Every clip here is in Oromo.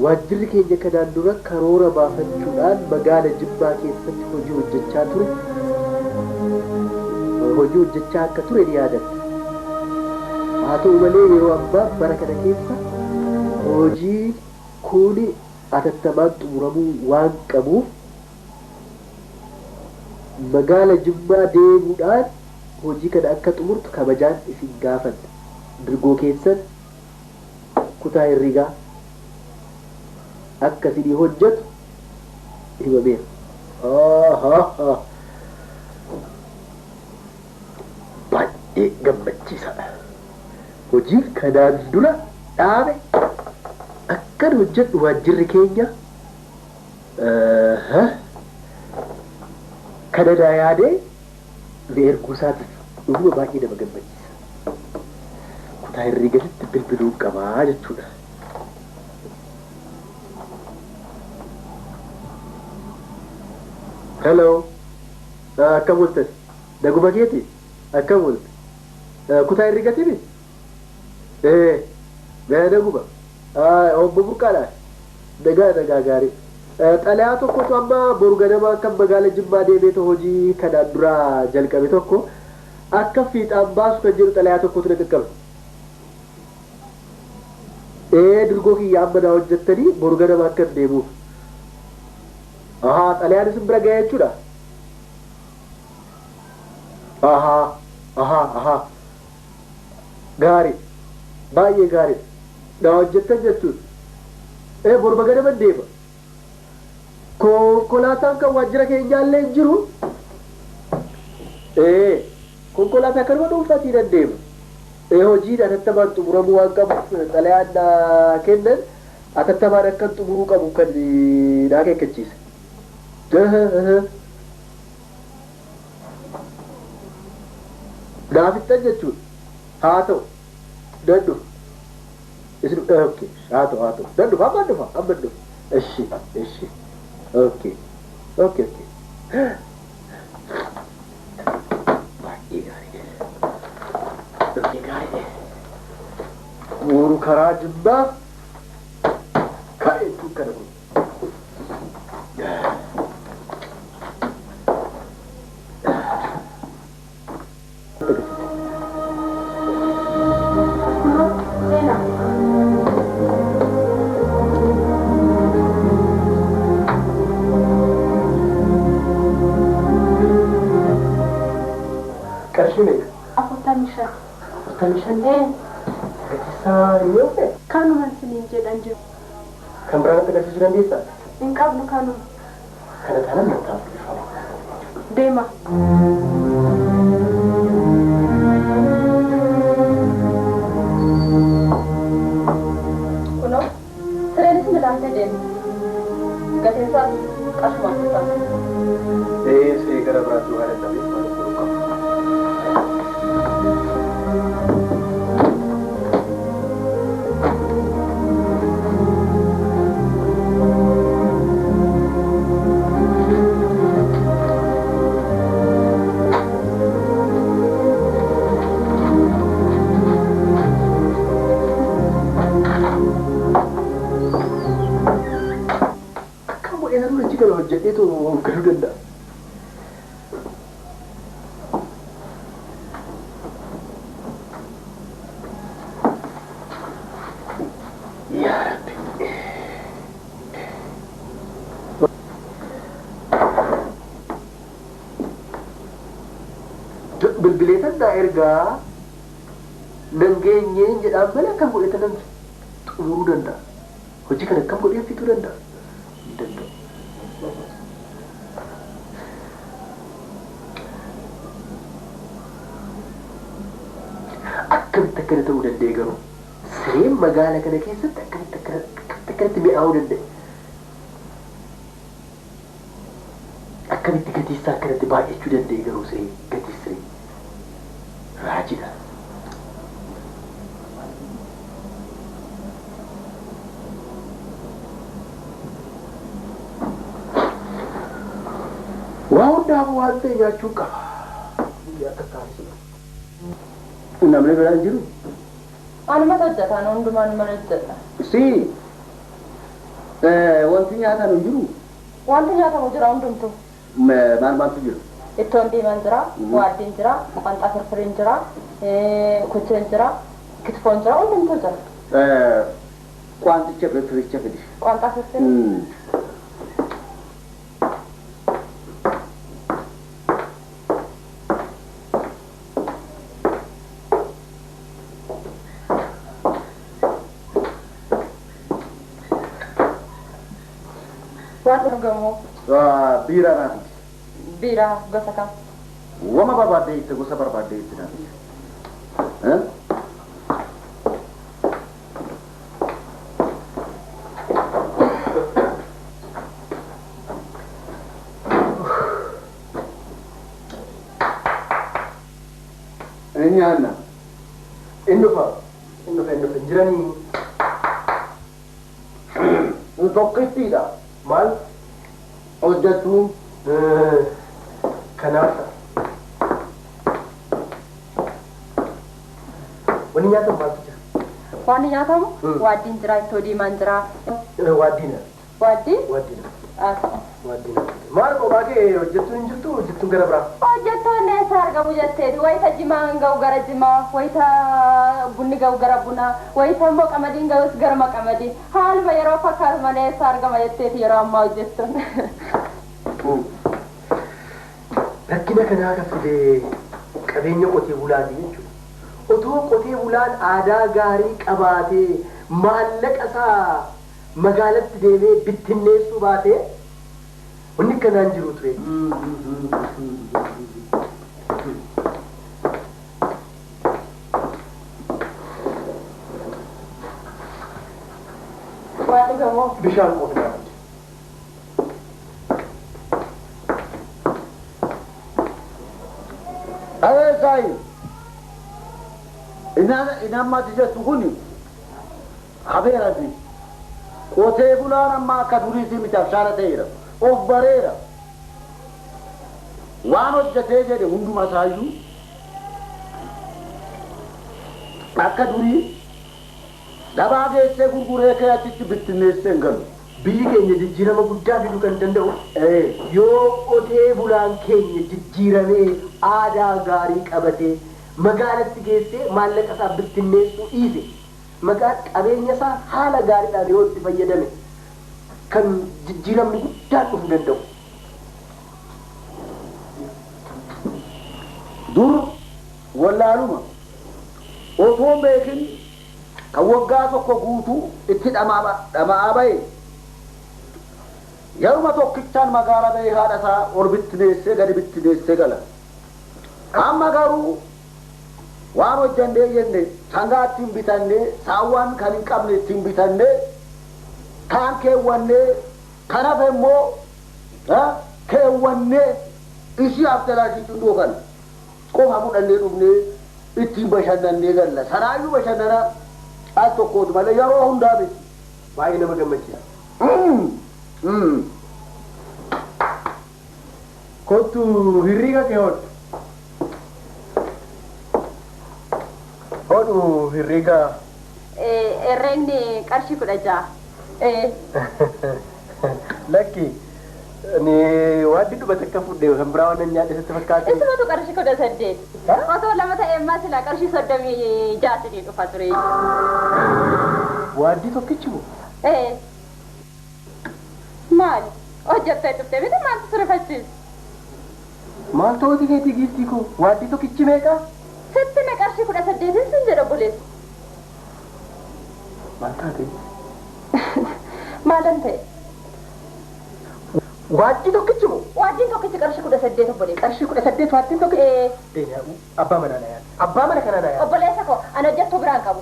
waajjirri keenya kanaan dura karoora baafachuudhaan magaala Jibbaa keessatti hojii hojjechaa akka ture ni yaadatta. haa ta'u malee yeroo ammaa bara kana keessa hojii kun atattamaan xumuramuu waan qabuuf magaala Jibbaa deemuudhaan hojii kana akka xumurtu kabajaan isin gaafanna. Dirgoo keessan kutaa herreegaa akka isinii hojjetu himameera. Baay'ee gammachiisaadha. Hojiin kanaan dura dhaabe akkan hojjedhu waajjirri keenya kanada yaadee na erguu isaatiif dhuguma baay'ee nama gammachiisa. Kutaa herreegatti bilbiluu qabaa jechuudha. Hello. Akkam bultan? Naguma keeti? Akkam bultan? Kutaa herreegatti mi? Naguma. Obbo Burqaadha. Nagaa gaarii. Xalayaa tokkotu amma boru ganama kan magaala Jibbaa deemee hojii kanaan dura jalqabe tokko akka fiixaan baasu kan jedhu xalayaa tokkotu na qaqqabe. Dirgoo kiyya amma naa hojjettanii boru ganama akka deemuuf. Xalayaan isin bira ga'ee jechuudha. Gaarii. Baay'ee gaarii. Naa hojjettan jechuudha. Boru ganama deema. Konkolaataan kan waajjira keenyaallee hin jiru. Konkolaataa kanuma dhuunfaatiin adeema. Hojiin atattamaan xumuramuu waan qabuuf xalayaan kennan atattamaan akka xumuruu qabu kan na akeekkachiisa. Naaf ittan jechuudha. Haa ta'u. Dadhu. Haa ta'u. Dadhu amma dhufa. Eshi. Okay. Boru karaa Jibbaa ka'eetu kana kun. Kanuma siniin jedhan jiru. Kan biraan agarsiisuu dandeessaa? Hin qabnu kanuma. Kana taanaan mattaaf deema. Kunoo sireenis midhaantee deema. Gateessaas qasumaan taasisu. See gara biraatti waan adda beekmaa jiru qaba. Itu galuu danda'a. Yaa Rabbi. Bilbileetan naa ergaa nangeenyeen jedhaan malee akkam godhee tanan xumuruu danda'a. Hojii kana akkam godhee fixuu danda'a. Hin danda'u. Akkamitti akkana ta'uu danda'e garuu sireen magaala kana keessatti akkamitti akkanatti mi'aawuu danda'e. Akkamitti gatiisaa akkanatti baay'achuu danda'e garuu siree gatii siree raajidha. Waa hundaaf waan ta'e nyaachuu qaba. Biyya akka taasisudha. Namni biraan jiru Anu ma hojjeta no hundumaan mana hojjeta. Si wanti nyaatan hin jiru. Wanti nyaatamu jira hundumtu. Maal maaltu jiru? Ittoon diimaan jira, waaddiin jira, qanxaa firfiriin jira, kucheen jira, kitfoon jira, hundumtu jira. Quanticha firfiricha fidi. Qanxaa firfirii. Waan dhugamu. Biira naati. Biira gosa kam? Wama barbaadde itti gosa barbaadde itti naati. Nyaanna. Indufa jiranii. Tokkittiidha. Maal? Hojjetuun. Kanaaf wanni nyaatamu maaltu jira? Waan nyaatamu waaddiin jira, ittoo diimaan jira. Waaddiina. Waaddiin? Waaddiina. Waaddiina. Maal kophaa kee hojjettuun hin jirtu hojjettuun gara biraa? Hojjettoonni eessa argamu jetteeti? Wayita jimaan ga'u gara jimaa, wayita bunni ga'u gara bunaa, wayita immoo qamadiin ga'us gara qamadii. Haaluma yeroo fakkaatu malee eessa argama jetteeti yeroo ammaa hojjettuun. Rakkina kanaa kan fide qabeenya qotee bulaati jechuudha. Otoo qotee bulaan aadaa gaarii qabaatee maallaqa isaa magaalatti deemee bittinneessuu baatee wanni kanaan jiru ture. Waan dhugamoo? Bishaan qofaa. Sai ina ma tijatu kuni abeerati qotee bulaan amma akka duriitii miti abshaara ta'eera of bareera waan hojjetee jedhe hunduma isaayyuu akka durii dabaa geessee gurguree kee achitti bittinneessee hin galu. Biyyi keenya jijjiirama guddaa fiduu kan danda'u yoo qotee bulaan keenya jijjiiramee aadaa gaarii qabatee magaalatti geessee maallaqa isaa bittinneessuu dhiise qabeenya isaa haala gaariidhaan yoo itti fayyadame kan jijjiiramni guddaan dhufuu danda'u. Dur wallaaluma otoo beekin kan waggaa tokko guutuu itti dhama'aa bahe yeruma tokkichaan magaalaa bahee haadha isaa ol bittinneessee gadi bittinneessee gala. Amma garuu waan hojjannee jenne sangaa ittiin bitannee saawwan kan hin qabne ittiin bitannee kaan keewwannee kan hafe immoo keewwannee ishii haftalaashii cundoo kana qofa fudhannee dhufnee ittiin bashannannee galla. Sanaayyuu bashannana as tokkooti malee yeroo hundaa miti. Baay'ee nama gammachiisa. Kottu hirriga kee hodhu. Hodhu hirriga. Irreenni qarshii 16. Lakki ni waaddi dhubata akka fudhee kan biraa waan nyaadhe sitti fakkaate. Isumatu qarshii 18. Otoo lama ta'e ammaa silaa qarshii 36 dhufa ture. Waaddi tokkichi moo? Maali? Hojjettee dhuftee miti maaltu sirrifachiisa? Maal ta'uuti keetii giiftii koo? Waaddi tokkichi meeqa? Sitti na qarshii 18 sin jedha obboleessa. Maal taate? Maalan ta'e? Waaddi tokkichi moo? Waaddiin tokkichi qarshii 18 obboleessa. Qarshii 18 waaddiin tokkichi? Abbaa manaa na yaada. Abbaa mana kanaa na yaada. Obboleessa koo ana hojjettuu biraan qabu.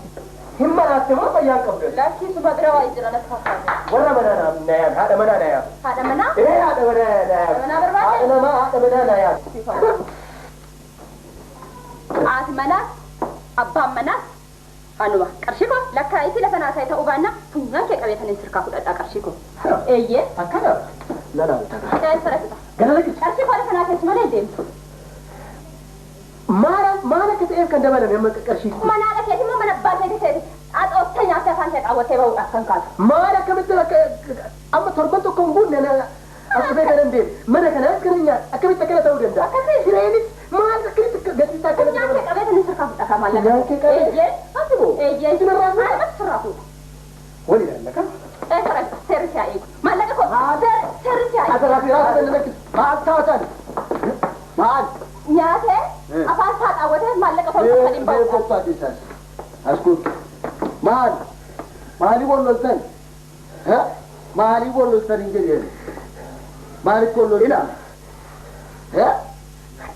Hin maraatte moo fayyaan qabdu? Lakkii suba bira waa jira natti fakkaata. Warra manaa na yaada. Haadha manaa na yaada. Haadha manaa? Haadha manaa na yaada. Haadha manaa barbaade? Haadha manaa na yaada. Haati manaas abbaan manaas anuma qarshii koo lakkaa itti lafa naa ta'uu baannaa funyaan kee qabeetanii sirkaa fudhadhaa qarshii koo. Eeyyee. Akkana. Lalaata. Eessa rakkisa? Gara lakkisa. Qarshii koo lafa naa keessu malee deemtu. Maaraan maal akka ta'eef kan dabalame amma qarshii mana ala keeti immoo mana abbaa keeti seeti axoottee nyaattee afaan ta'e qaawwattee bahuudhaaf kan kaasu. maal akkamitti amma torban tokko hin guunne akkasee kan deemu mana kanaas kana nyaata akkamitti akkana ta'uu danda'a. Akkasii. Sireenis maal akkamitti gatiisaa akkana Nyaatee qabeeta ni sirkaa fudhata maallaqa. Nyaatee qabeeta. Eeyyee. Asiboo. Eeyyee. Sinarraa fuudha. Maallaqa sirraa fuudha. Wali ilaallaka. Eesara seerri siyaa eegu. Maallaqa koo seerri siyaa eegu. Asirraa fi raasa danda'a lakkisu. Maal taatan? Maal? Nyaatee afaan isaa qaawwatee maallaqa koo kan hin bahu. Koppaati isaas. Askuut. Maal? Maaliif wal loltan? Maaliif wal loltan hin jedheen? Maaliif wal loltan?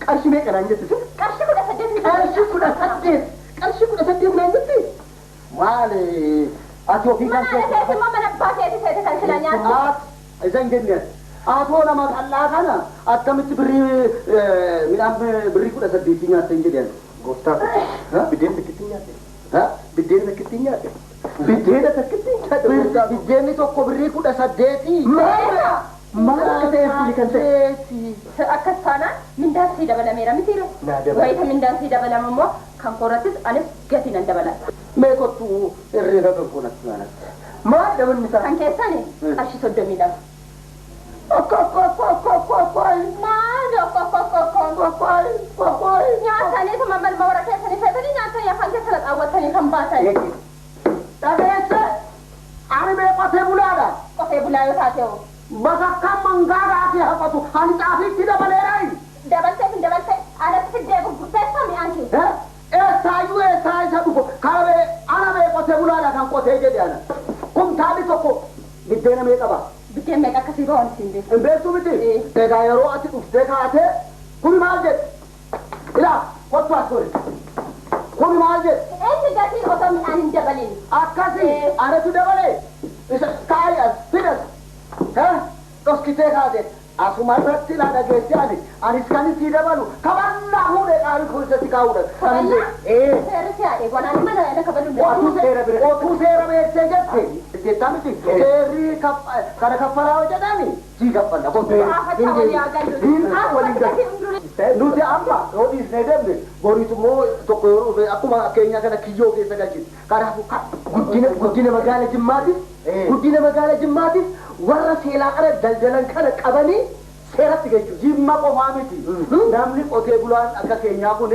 Qarshii meeqa naan jettu? Qarshii 18 Qarshii 18. Qarshii 18 naan jettu? Maali? Ati ofii kan mana ala keeti immoo mana abbaa keeti seeti kan sila nyaattu. Isan jenneen. Atoo nama qal'aa kana akkamitti midhaan birrii 18 nyaatte hin jedheen. Gooftaa biddeen takkitti nyaate. Biddeen takkitti nyaate. Biddeena takkitti nyaate. Biddeenni tokko birrii 18. Maal akka ta'eef fili kan ta'e. Akkas taanaan mindaan sii dabalameera mitiire. Naa dabala. Wayita mindaan sii dabalama immoo kan koorrattis anis gatii nan dabalan. Mee kottu herreega kan koonatti nyaanatti. Maal dabalni isaa? Kan keessani qarshii 30dha. Maal nyaataniituma malma warra keessanii feetanii nyaatanii afaan keessa qaawwattanii kan baatan. Dhageesse ani mee qotee bulaadha. Qotee bulaa yoo taate hoo. Basakkaan mangaagaa fi haqatu ani xaafiitti dabaleerai. Dabaltee hin dabaltee alatti fiddee gurgurteessa mi'aan kee. Eessaayyuu eessaa isa dhufu karabee ana mee qotee bulaadha kan qotee jedhe ana. Kumtaali tokko biddeena mee qaba. Biddeen meeqa akkasii ba'oon siin beeku. Hin beektu miti. Egaa yeroo ati dhuftee kaatee kuni maal jedhe? Ilaa kottu as godhe. Kuni maal jedhe? Eenyu gatii osoo mi'aan hin dabalin. Akkasii anatu dabalee isa kaayi as fidas. Dhoskitee kaate asuma irratti ilaa dhageesse anis kan isii dabalu kabannaa huudhee qaarii kurisatti kaa'uudha. Seerri siyaa eegonaan mana yana kabaluun Otuu seera beeksee jette jettaa miti seerri kana kaffalaa hojjetani sii kaffalla. Nuti amma yoo dhiisnee deemne boriitu immoo tokko yoo dhufe akkuma keenya kana kiyyoo keessa galchiti. Kanaafuu guddina magaala Jimmaatis guddina magaala Jimmaatis warra seelaa kana daldalan kana qabanii seeratti galchu. Jimma qofaa miti. Namni qotee bulaan akka keenyaa kun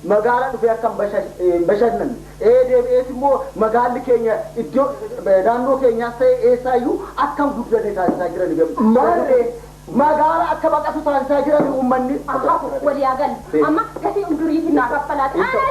magaala dhufee akka bashannanne. Deebi'ees immoo magaalli keenya iddoo naannoo keenyaas ta'e eessaayyuu akkam guddate taasisaa jiran. Maarree magaala akka baqatu taasisaa jiran uummanni. walii agal amma gatii umduriitiin naa kaffalaati. Ana